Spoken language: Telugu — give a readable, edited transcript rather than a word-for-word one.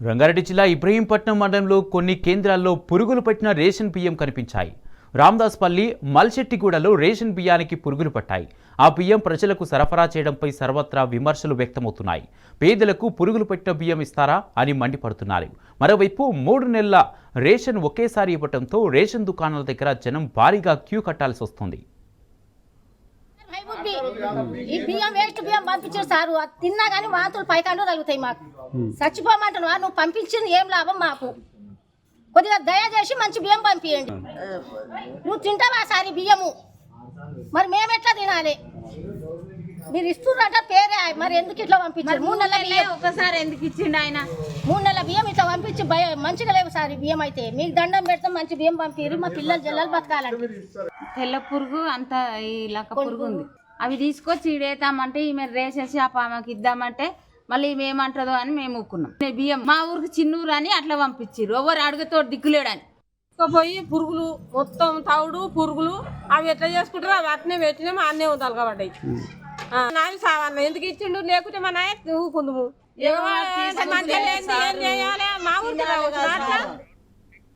రంగారెడ్డి జిల్లా ఇబ్రహీంపట్నం మండలంలో కొన్ని కేంద్రాల్లో పురుగులు పట్టిన రేషన్ బియ్యం కనిపించాయి. రామదాస్పల్లి, మల్శెట్టిగూడలో రేషన్ బియ్యానికి పురుగులు పట్టాయి. ఆ బియ్యం ప్రజలకు సరఫరా చేయడంపై సర్వత్రా విమర్శలు వ్యక్తమవుతున్నాయి. పేదలకు పురుగులు పట్టిన బియ్యం ఇస్తారా అని మండిపడుతున్నారు. మరోవైపు 3 నెలల రేషన్ ఒకేసారి ఇవ్వడంతో రేషన్ దుకాణాల దగ్గర జనం భారీగా క్యూ కట్టాల్సి వస్తుంది. ఈ బియ్యం వేస్ట్ బియ్యం పంపించారు సారు, అది తిన్నా కానీ వాంతులు పైకాండు తగులుతాయి. మాకు చచ్చిపోమంటున్నా, నువ్వు పంపించింది ఏం లాభం మాకు? కొద్దిగా దయచేసి మంచి బియ్యం పంపించండి. నువ్వు తింటావా సారి బియ్యము? మరి మేము ఎట్లా తినాలి? మీరు ఇస్తున్నట్ట పేరే, మరి ఎందుకు ఇట్లా పంపించారు? 3 నెలల బియ్యం ఒకసారి ఎందుకు ఇచ్చిండు ఆయన? 3 నెలల బియ్యం ఇట్లా పంపించి మంచిగా లేవు సార్. బియ్యం అయితే మీకు దండం పెడతాం, మంచి బియ్యం పంపిరు. మా పిల్లలు జల్లలు బతకాలండి. తెల్ల పురుగు అంత ఈ లక్క పురుగు ఉంది. అవి తీసుకొచ్చి ఈడేతామంటే ఈమె రేసేసి ఆ పామకి ఇద్దామంటే మళ్ళీ ఏమంటుందో అని మేము ఊక్కున్నాం. బియ్యం మా ఊరికి చిన్నూరు అని అట్లా పంపించారు. ఎవరు అడుగుతో దిక్కులేడని పోయి పురుగులు మొత్తం తౌడు పురుగులు అవి ఎట్లా చేసుకుంటారో అవి అట్నే పెట్టినా అన్నే ఉండాలి కాబట్టి నావి సావాళ్ళు ఎందుకు ఇచ్చిండు, లేకుంటే మా నాయ ఊకుందుము. మంచిగా ఏం చేయాలి? మా ఊరికి